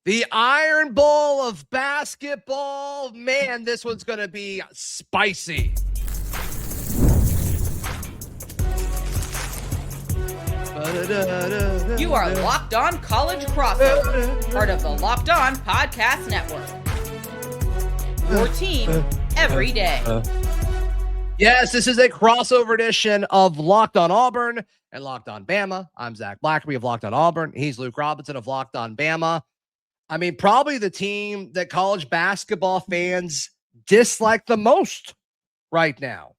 The Iron Bowl of basketball. Man, this one's going to be spicy. You are Locked On College Crossover, part of the Locked On Podcast Network. Your team every day. Yes, this is a crossover edition of Locked On Auburn and Locked On Bama. I'm Zach Blackerby of Locked On Auburn. He's Luke Robinson of Locked On Bama. I mean, probably the team that college basketball fans dislike the most right now.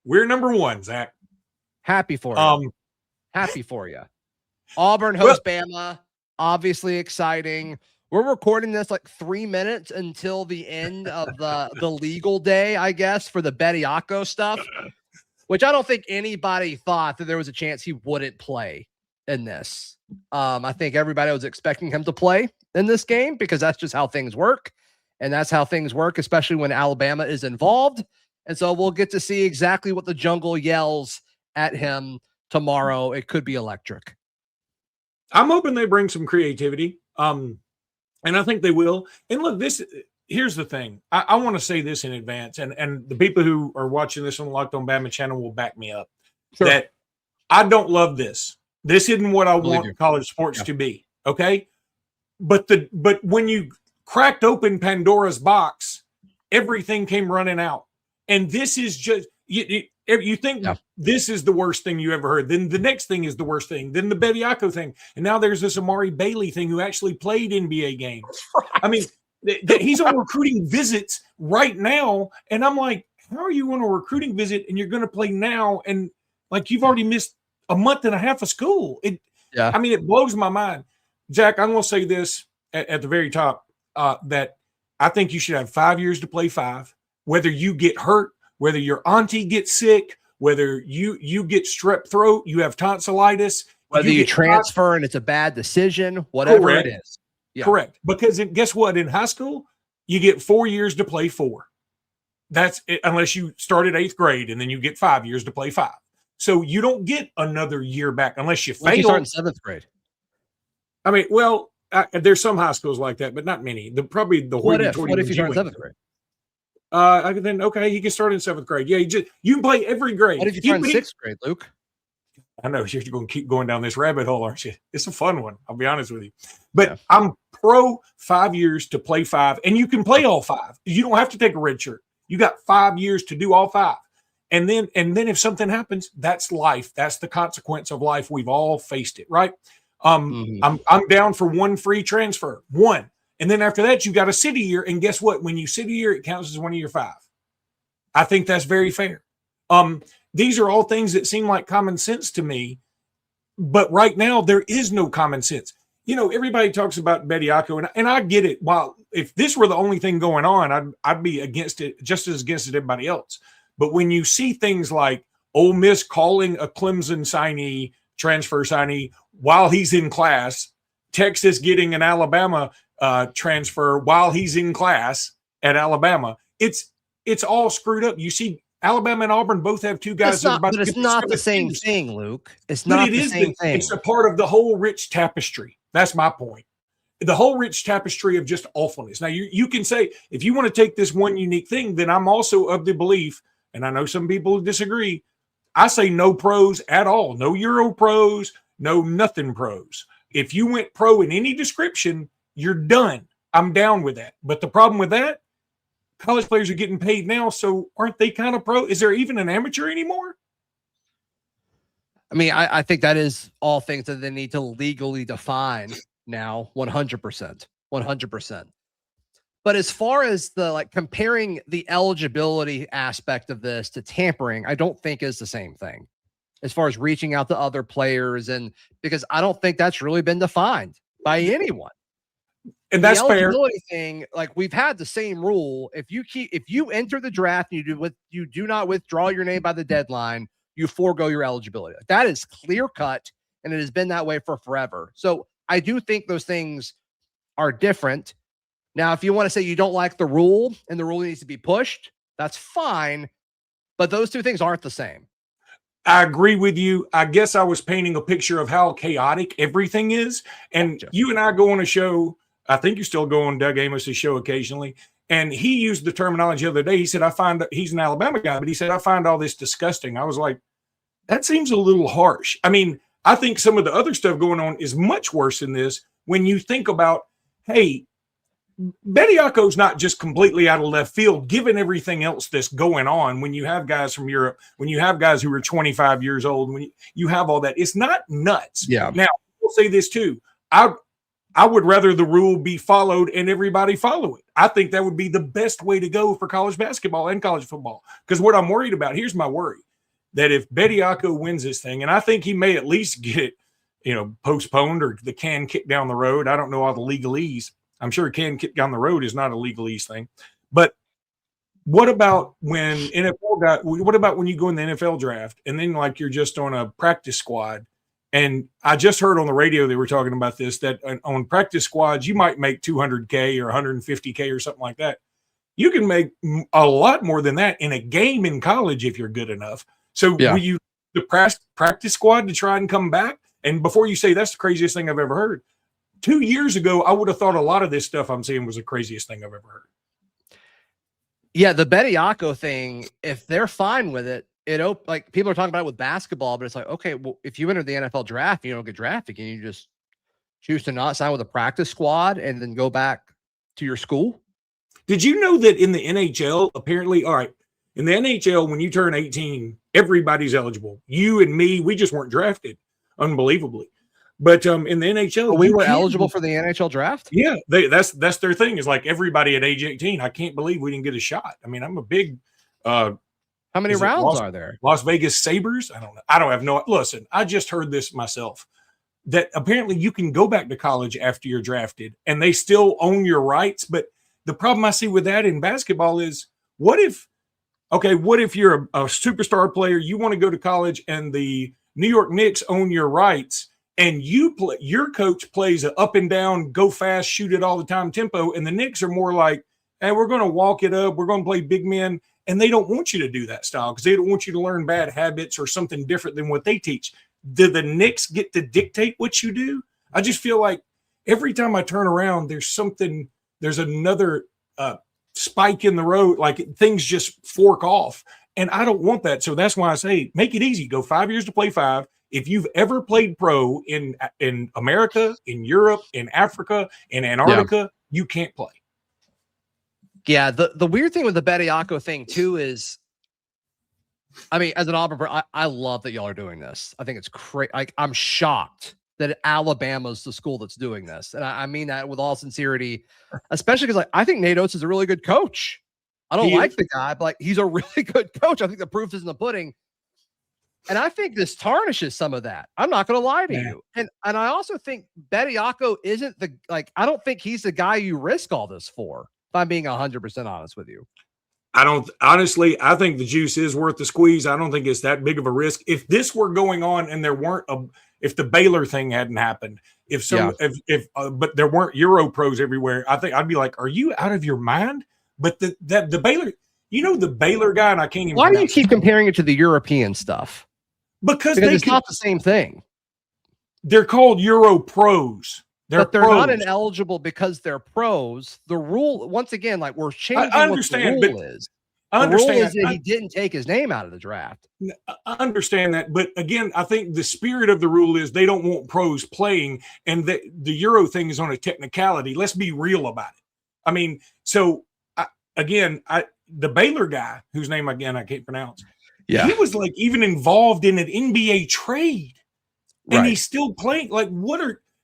We're number one, Zach. Happy for you. Happy for you. Auburn hosts Bama. Obviously exciting. We're recording this like 3 minutes until the end of the legal day, I guess, for the Bediako stuff, which I don't think anybody thought that there was a chance he wouldn't play in this. I think everybody was expecting him to play in this game because that's just how things work. And that's how things work, especially when Alabama is involved. And so we'll get to see exactly what the jungle yells at him tomorrow. It could be electric. I'm hoping they bring some creativity. And I think they will. And look, here's the thing. I want to say this in advance, and the people who are watching this on the Locked On Bama channel will back me up. Sure. That I don't love this. This isn't what I want college sports to be. Okay. But when you cracked open Pandora's box, everything came running out. And this is just, you think this is the worst thing you ever heard. Then the next thing is the worst thing. Then the Bediako thing. And now there's this Amari Bailey thing who actually played NBA games. Right. I mean, he's on recruiting visits right now. And I'm like, how are you on a recruiting visit and you're going to play now? And like, you've already missed a month and a half of school. I mean, it blows my mind. Jack, I'm going to say this at the very top, that I think you should have 5 years to play 5, whether you get hurt, whether your auntie gets sick, whether you get strep throat, you have tonsillitis, whether you transfer and it's a bad decision, whatever it is. Yeah. Correct. Because guess what? In high school, you get 4 years to play 4. That's it, unless you start at 8th grade and then you get 5 years to play 5. So you don't get another year back unless you fail. You start in 7th grade. I mean, well, there's some high schools like that, but not many. What if you start in 7th grade? Okay, he can start in 7th grade. Yeah, you can play every grade. What if you start in 6th grade, Luke? I know you're going to keep going down this rabbit hole, aren't you? It's a fun one. I'll be honest with you. But I'm pro 5 years to play 5, and you can play all 5. You don't have to take a red shirt. You got 5 years to do all 5. And then if something happens, that's life. That's the consequence of life. We've all faced it, right? I'm down for 1 free transfer. 1. And then after that, you got to sit a year. And guess what? When you sit a year, it counts as one of your 5. I think that's very fair. These are all things that seem like common sense to me. But right now, there is no common sense. You know, everybody talks about Bediako, and I get it. While if this were the only thing going on, I'd be against it, just as against it everybody else. But when you see things like Ole Miss calling a Clemson signee, transfer signee, while he's in class, Texas getting an Alabama transfer while he's in class at Alabama, it's all screwed up. You see, Alabama and Auburn both have 2 guys. But it's not the same thing, Luke. It's not the same thing. It's a part of the whole rich tapestry. That's my point. The whole rich tapestry of just awfulness. Now, you can say, if you want to take this one unique thing, then I'm also of the belief, and I know some people disagree, I say no pros at all. No Euro pros, no nothing pros. If you went pro in any description, you're done. I'm down with that. But the problem with that, college players are getting paid now, so aren't they kind of pro? Is there even an amateur anymore? I mean, I think that is all things that they need to legally define now, 100%. 100%. But as far as the comparing the eligibility aspect of this to tampering, I don't think is the same thing as far as reaching out to other players, and because I don't think that's really been defined by anyone. And that's the eligibility fair. Thing, like we've had the same rule. If you enter the draft and you do not withdraw your name by the deadline, you forego your eligibility. That is clear cut, and it has been that way for forever. So I do think those things are different. Now, if you want to say you don't like the rule and the rule needs to be pushed, that's fine. But those two things aren't the same. I agree with you. I guess I was painting a picture of how chaotic everything is. And you and I go on a show I think you still go on Doug Amos's show occasionally. And he used the terminology the other day. He said, he's an Alabama guy, but he said, I find all this disgusting. I was like, that seems a little harsh. I mean, I think some of the other stuff going on is much worse than this when you think about, hey, Bediako's not just completely out of left field, given everything else that's going on. When you have guys from Europe, when you have guys who are 25 years old, when you have all that, it's not nuts. Yeah. Now, we'll say this too. I would rather the rule be followed and everybody follow it. I think that would be the best way to go for college basketball and college football. Because what I'm worried about, here's my worry, that if Bediako wins this thing, and I think he may at least get it, postponed or the can kicked down the road. I don't know all the legalese. I'm sure can kick down the road is not a legalese thing. But what about when what about when you go in the NFL draft and then like you're just on a practice squad? And I just heard on the radio they were talking about this, that on practice squads, you might make $200K or $150K or something like that. You can make a lot more than that in a game in college if you're good enough. So will you the practice squad to try and come back? And before you say that's the craziest thing I've ever heard, 2 years ago, I would have thought a lot of this stuff I'm saying was the craziest thing I've ever heard. Yeah, the Bediako thing, if they're fine with it, like people are talking about it with basketball, but it's like, okay, well, if you enter the NFL draft, you don't get drafted. Can you just choose to not sign with a practice squad and then go back to your school? Did you know that in the NHL, apparently, all right, in the NHL, when you turn 18, everybody's eligible. You and me, we just weren't drafted, unbelievably. But in the NHL, we were eligible for the NHL draft. Yeah, that's their thing. Is like everybody at age 18. I can't believe we didn't get a shot. I mean, I'm a big. How many rounds are there? Las Vegas Sabres? I don't know. I don't have no. Listen, I just heard this myself. That apparently you can go back to college after you're drafted, and they still own your rights. But the problem I see with that in basketball is, what if you're a superstar player, you want to go to college, and the New York Knicks own your rights, and your coach plays an up and down, go fast, shoot it all the time tempo, and the Knicks are more like, hey, we're going to walk it up, we're going to play big men, and they don't want you to do that style because they don't want you to learn bad habits or something different than what they teach. Do the Knicks get to dictate what you do? I just feel like every time I turn around, there's another spike in the road, like things just fork off, and I don't want that. So that's why I say, make it easy. Go 5 years to play 5. If you've ever played pro in America, in Europe, in Africa, in Antarctica, you can't play. Yeah, the weird thing with the Bediako thing too is, I mean, as an Auburn, I love that y'all are doing this. I think it's crazy. Like, I'm shocked that Alabama's the school that's doing this, and I mean that with all sincerity, especially because I think Nate Oats is a really good coach. I don't like the guy, but like, he's a really good coach. I think the proof is in the pudding. And I think this tarnishes some of that. I'm not going to lie to you. And I also think Bediako isn't I don't think he's the guy you risk all this for, if I'm being 100% honest with you. Honestly, I think the juice is worth the squeeze. I don't think it's that big of a risk. If this were going on and there weren't if the Baylor thing hadn't happened, but there weren't Euro pros everywhere, I think I'd be like, are you out of your mind? But the Baylor, the Baylor guy, and I can't even. Why do you keep comparing it to the European stuff? Because it's not the same thing. They're called Euro pros. But they're not ineligible because they're pros. The rule, once again, like, we're changing what the rule is. The rule is that he didn't take his name out of the draft. I understand that. But again, I think the spirit of the rule is they don't want pros playing. And the Euro thing is on a technicality. Let's be real about it. I mean, so the Baylor guy, whose name, again, I can't pronounce. Yeah. He was like even involved in an NBA trade. And he's still playing. Like,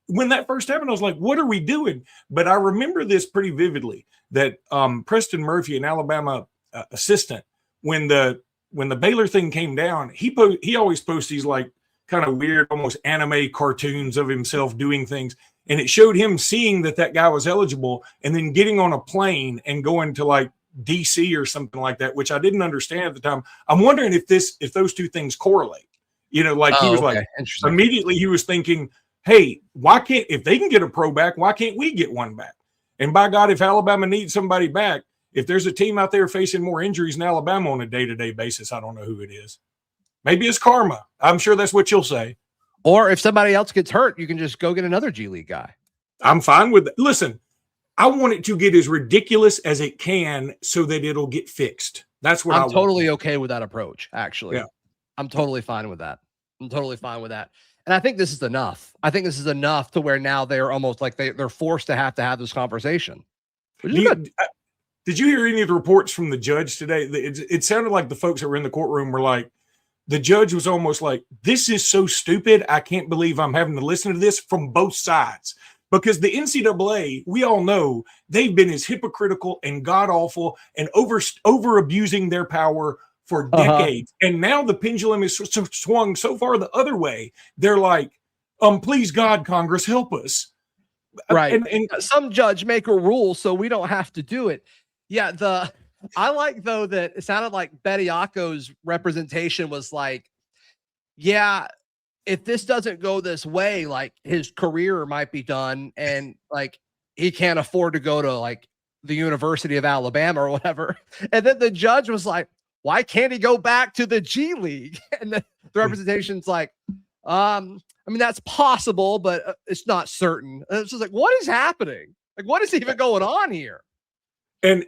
when that first happened, I was like, what are we doing? But I remember this pretty vividly, that Preston Murphy, an Alabama assistant, when the Baylor thing came down, he always posts these like kind of weird, almost anime cartoons of himself doing things. And it showed him seeing that guy was eligible and then getting on a plane and going to like DC or something like that, which I didn't understand at the time. I'm wondering if those two things correlate. He was like, immediately he was thinking, hey, if they can get a pro back, why can't we get one back? And by God, if Alabama needs somebody back, if there's a team out there facing more injuries than Alabama on a day-to-day basis, I don't know who it is. Maybe it's karma. I'm sure that's what you'll say. Or if somebody else gets hurt, you can just go get another G League guy. I'm fine with that. Listen, I want it to get as ridiculous as it can so that it'll get fixed. That's what I'm totally okay with that approach, actually. Yeah. I'm totally fine with that. And I think this is enough. I think this is enough to where now they're almost like they're forced to have this conversation. Which is good. Did you hear any of the reports from the judge today? It sounded like the folks that were in the courtroom were like, the judge was almost like, this is so stupid. I can't believe I'm having to listen to this from both sides. Because the NCAA, we all know they've been as hypocritical and god-awful and over abusing their power for decades. And now the pendulum is swung so far the other way. They're like, please God, Congress, help us. Right. And some judge make a rule so we don't have to do it. Yeah. I like, though, that it sounded like Bediako's representation was like, yeah, if this doesn't go this way, like his career might be done, and like he can't afford to go to like the University of Alabama or whatever. And then the judge was like, why can't he go back to the G League? And the representation's like, I mean, that's possible, but it's not certain. And it's just like, what is happening? Like, what is even going on here? And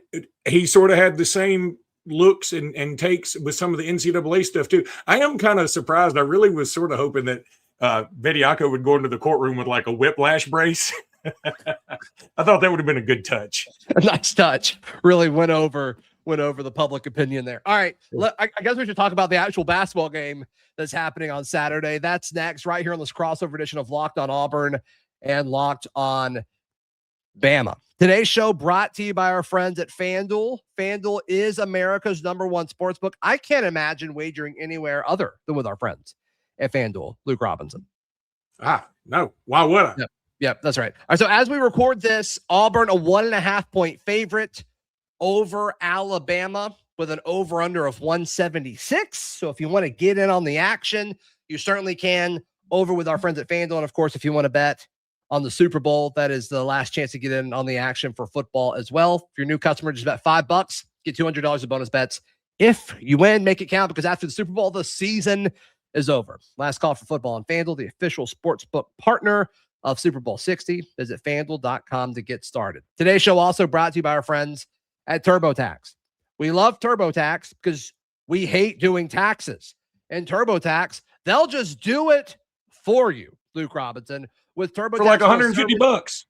he sort of had the same looks and takes with some of the NCAA stuff too. I am kind of surprised. I really was sort of hoping that Bediako would go into the courtroom with like a whiplash brace. I thought that would have been a good touch. A nice touch. Really went over the public opinion there. All right. I guess we should talk about the actual basketball game that's happening on Saturday. That's next right here on this crossover edition of Locked on Auburn and Locked on Bama. Today's show brought to you by our friends at FanDuel. FanDuel is America's #1 sportsbook. I can't imagine wagering anywhere other than with our friends at FanDuel. Luke Robinson. No. Why would I? Yep, that's right. All right. So as we record this, Auburn, a 1.5 point favorite over Alabama with an over-under of 176. So if you want to get in on the action, you certainly can over with our friends at FanDuel. And of course, if you want to bet on the Super Bowl, that is the last chance to get in on the action for football as well. If you're a new customer, just bet $5, get $200 in bonus bets. If you win, make it count, because after the Super Bowl, the season is over. Last call for football on FanDuel, the official sportsbook partner of Super Bowl 60. Visit FanDuel.com to get started. Today's show also brought to you by our friends at TurboTax. We love TurboTax because we hate doing taxes. And TurboTax, they'll just do it for you, Luke Robinson. With TurboTax, for like $150.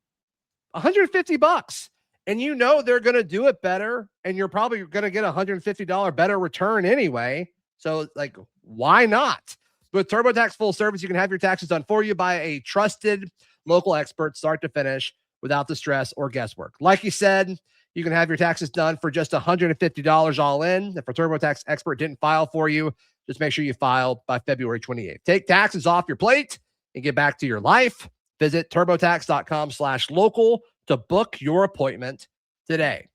$150. And you know they're going to do it better, and you're probably going to get a $150 better return anyway. So, like, why not? With TurboTax full service, you can have your taxes done for you by a trusted local expert, start to finish, without the stress or guesswork. Like you said, you can have your taxes done for just $150 all in. If a TurboTax expert didn't file for you, just make sure you file by February 28th. Take taxes off your plate and get back to your life. Visit TurboTax.com/local to book your appointment today.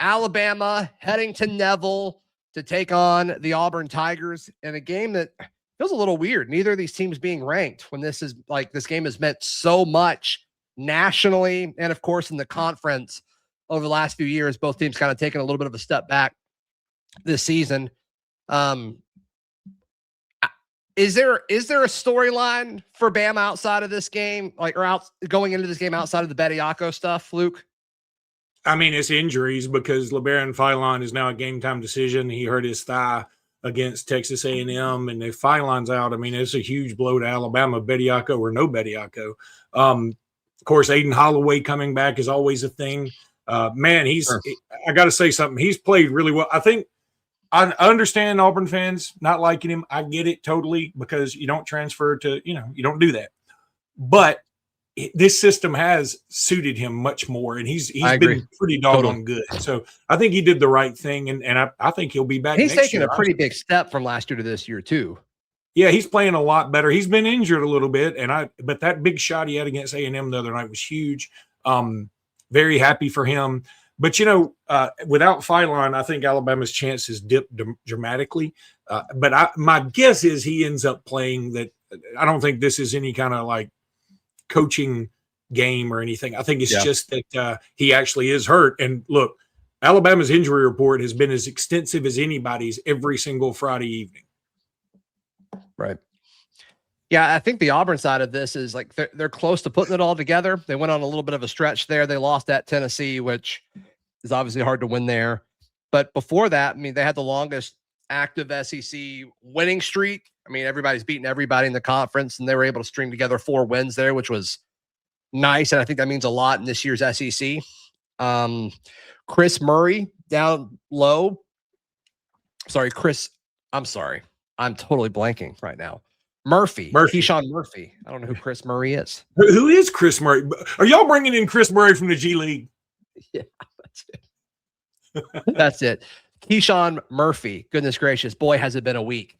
Alabama heading to Neville to take on the Auburn Tigers in a game that feels a little weird. Neither of these teams being ranked when this game has meant so much nationally and, of course, in the conference over the last few years. Both teams kind of taking a little bit of a step back this season. Is there a storyline for Bama outside of this game, going into this game outside of the Bediako stuff, Luke? I mean, it's injuries, because Labaron Philon is now a game time decision. He hurt his thigh against Texas A&M, and if Philon's out, I mean, it's a huge blow to Alabama, Bediako or no Bediako. Of course, Aiden Holloway coming back is always a thing. Man, I got to say something. He's played really well. I think I understand Auburn fans not liking him. I get it totally, because you don't transfer to, you don't do that. But this system has suited him much more, and he's been pretty doggone good. So I think he did the right thing, and I think he'll be back. He's taken a pretty big step from last year to this year too. Yeah, he's playing a lot better. He's been injured a little bit, but that big shot he had against A&M the other night was huge. Very happy for him. But, without Philon, I think Alabama's chances dipped dramatically. But my guess is he ends up playing that. I don't think this is any kind of like coaching game or anything. I think it's just that he actually is hurt. And look, Alabama's injury report has been as extensive as anybody's every single Friday evening. Right. Yeah, I think the Auburn side of this is like they're close to putting it all together. They went on a little bit of a stretch there. They lost at Tennessee, which is obviously hard to win there. But before that, I mean, they had the longest active SEC winning streak. I mean, everybody's beating everybody in the conference, and they were able to string together 4 wins there, which was nice. And I think that means a lot in this year's SEC. Chris Murray down low. Sorry, Chris. I'm sorry. I'm totally blanking right now. Murphy. Keyshawn Murphy. I don't know who Chris Murray is. Who is Chris Murray? Are y'all bringing in Chris Murray from the G League? Yeah, that's it. That's it. Keyshawn Murphy. Goodness gracious, boy, has it been a week.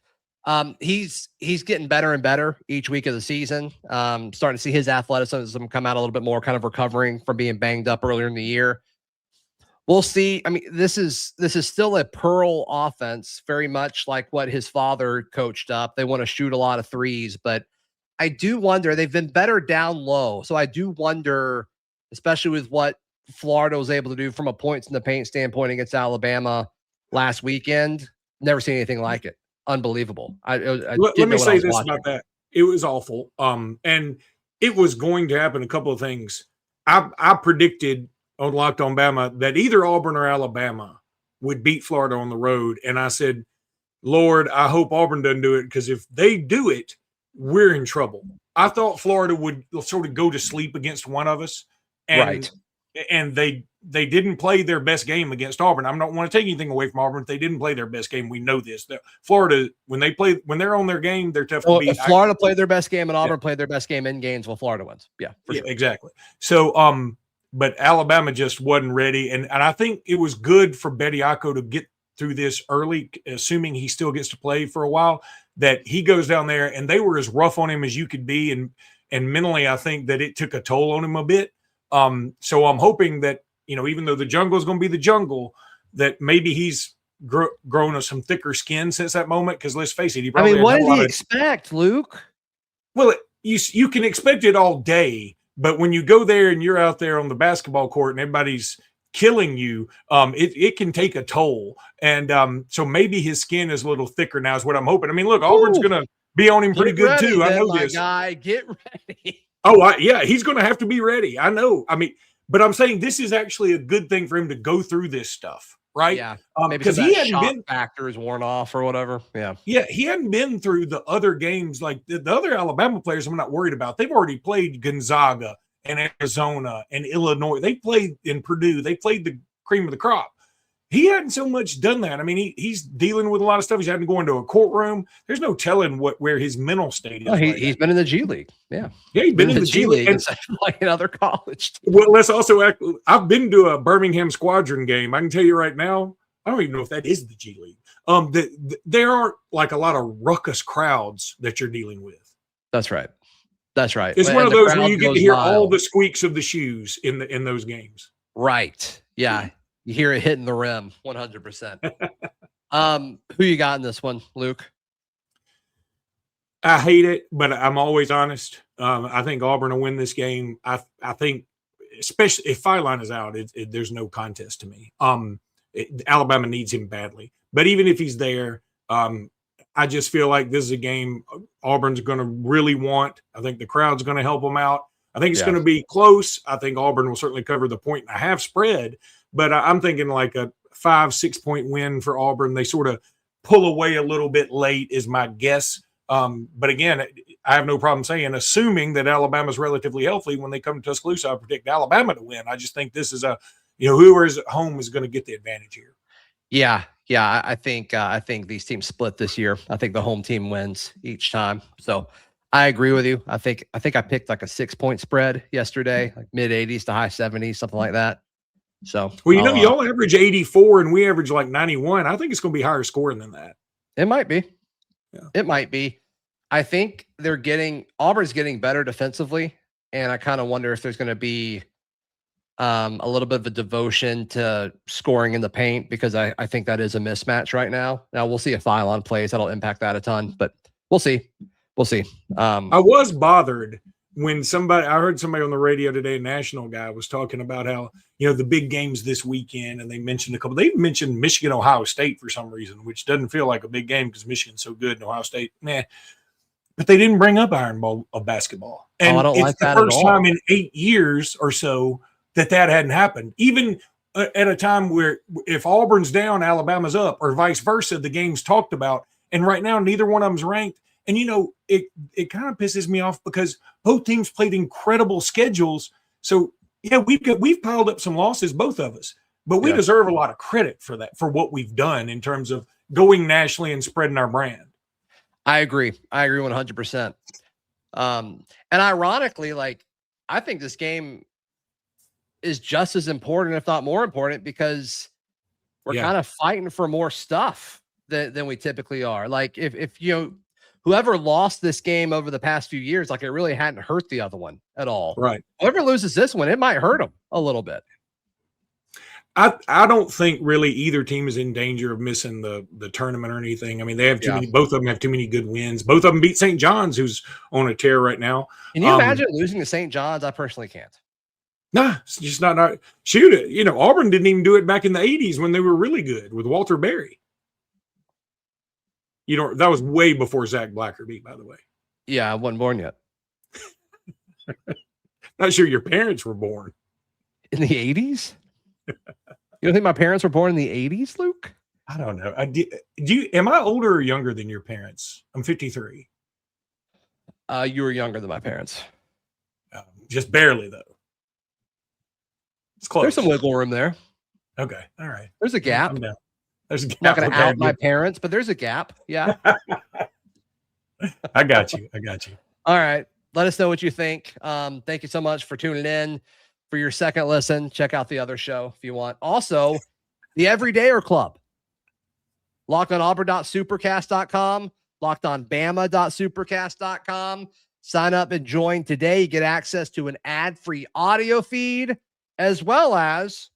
He's getting better and better each week of the season. Starting to see his athleticism come out a little bit more, kind of recovering from being banged up earlier in the year. We'll see. I mean, this is still a Pearl offense, very much like what his father coached up. They want to shoot a lot of threes, but I do wonder, they've been better down low. So I do wonder, especially with what Florida was able to do from a points in the paint standpoint against Alabama last weekend. Never seen anything like it. Unbelievable. Let me say this about that. It was awful. And it was going to happen. A couple of things. I predicted on Locked on Bama that either Auburn or Alabama would beat Florida on the road. And I said, Lord, I hope Auburn doesn't do it, because if they do it, we're in trouble. I thought Florida would sort of go to sleep against one of us. And, and they didn't play their best game against Auburn. I don't want to take anything away from Auburn. If they didn't play their best game, we know this. Florida, when they're on their game, they're tough to beat. If Florida played their best game and Auburn played their best game in games, well, Florida wins. Yeah, sure. Exactly. So, but Alabama just wasn't ready. And I think it was good for Bediako to get through this early, assuming he still gets to play for a while, that he goes down there and they were as rough on him as you could be. And mentally, I think that it took a toll on him a bit. So I'm hoping that, even though the jungle is going to be the jungle, that maybe he's grown some thicker skin since that moment. Because let's face it, what did he expect, Luke? Well, you can expect it all day. But when you go there and you're out there on the basketball court and everybody's killing you, it can take a toll. And so maybe his skin is a little thicker now is what I'm hoping. I mean, look, Auburn's going to be on him pretty good too. I know this. Guy, get ready. Oh, yeah, he's going to have to be ready. I know. I mean, but I'm saying this is actually a good thing for him to go through this stuff, right? Yeah, because he hadn't been factors worn off or whatever. Yeah, he hadn't been through the other games like the other Alabama players. I'm not worried about. They've already played Gonzaga and Arizona and Illinois. They played in Purdue. They played the cream of the crop. He hadn't so much done that. I mean, he's dealing with a lot of stuff. He's having to go into a courtroom. There's no telling where his mental state is. Well, he's been in the G League. Yeah, he's been in the G League and like another college team. Well, let's also I've been to a Birmingham Squadron game. I can tell you right now, I don't even know if that is the G League. There aren't like a lot of ruckus crowds that you're dealing with. That's right. That's right. It's one of those where you get to hear all the squeaks of the shoes in those games. Right. Yeah. You hear it hitting the rim 100%. Who you got in this one, Luke? I hate it, but I'm always honest. I think Auburn will win this game. I think, especially if Philon is out, there's no contest to me. Alabama needs him badly. But even if he's there, I just feel like this is a game Auburn's going to really want. I think the crowd's going to help them out. I think it's going to be close. I think Auburn will certainly cover the 1.5 spread. But I'm thinking like a 5-6 point win for Auburn. They sort of pull away a little bit late is my guess. But again, I have no problem saying, assuming that Alabama's relatively healthy when they come to Tuscaloosa, I predict Alabama to win. I just think this is whoever is at home is going to get the advantage here. Yeah. I think these teams split this year. I think the home team wins each time. So I agree with you. I think I picked like a 6 point spread yesterday, like mid 80s to high 70s, something like that. So, well, y'all average 84 and we average like 91. I think it's going to be higher scoring than that. It might be. Yeah. It might be. I think Auburn's getting better defensively. And I kind of wonder if there's going to be a little bit of a devotion to scoring in the paint, because I think that is a mismatch right now. Now we'll see if Philon plays. That'll impact that a ton, but we'll see. We'll see. I was bothered when I heard somebody on the radio today, a national guy, was talking about how, the big games this weekend, and they mentioned they mentioned Michigan, Ohio State for some reason, which doesn't feel like a big game because Michigan's so good and Ohio State, nah. but they didn't bring up iron ball of basketball. And I don't it's like the that at first all. time in 8 years or so that hadn't happened. Even at a time where if Auburn's down, Alabama's up, or vice versa, the game's talked about. And right now, neither one of them's ranked. And, it kind of pisses me off because both teams played incredible schedules. So, yeah, we've piled up some losses, both of us. But we deserve a lot of credit for that, for what we've done in terms of going nationally and spreading our brand. I agree 100%. And ironically, I think this game is just as important, if not more important, because we're kind of fighting for more stuff than we typically are. Like if whoever lost this game over the past few years, it really hadn't hurt the other one at all. Right. Whoever loses this one, it might hurt them a little bit. I don't think really either team is in danger of missing the tournament or anything. I mean, they have too many. Both of them have too many good wins. Both of them beat St. John's, who's on a tear right now. Can you imagine losing to St. John's? I personally can't. Nah, it's just not. Shoot it. Auburn didn't even do it back in the 80s when they were really good with Walter Berry. That was way before Zach Blackerby, by the way. Yeah, I wasn't born yet. Not sure your parents were born. In the 80s? You don't think my parents were born in the 80s, Luke? I don't know. Am I older or younger than your parents? I'm 53. You were younger than my parents. Just barely, though. It's close. There's some wiggle room there. Okay. All right. There's a gap. There's a gap. I'm not going to out my parents, but there's a gap. Yeah. I got you. All right. Let us know what you think. Thank you so much for tuning in. For your second listen, check out the other show if you want. Also, the Everydayer Club. LockedOnAuburn.supercast.com, LockedOnBama.supercast.com. Sign up and join today. You get access to an ad-free audio feed, as well as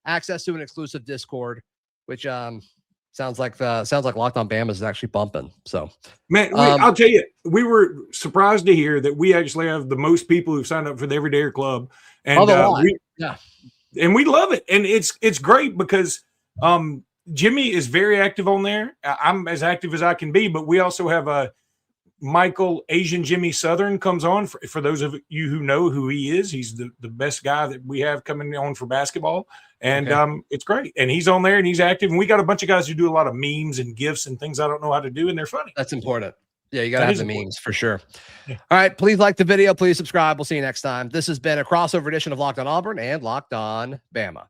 access to an exclusive Discord, which sounds like Locked On Bama is actually bumping. So, man, I'll tell you, we were surprised to hear that we actually have the most people who've signed up for the Everydayer Club, and and we love it, and it's great because Jimmy is very active on there. I'm as active as I can be, but we also have Michael Asian Jimmy Southern comes on for those of you who know who he is. He's the best guy that we have coming on for basketball. And it's great. And he's on there and he's active. And we got a bunch of guys who do a lot of memes and GIFs and things I don't know how to do. And they're funny. That's important. Yeah, you got to have the memes for sure. Yeah. All right. Please like the video. Please subscribe. We'll see you next time. This has been a crossover edition of Locked On Auburn and Locked On Bama.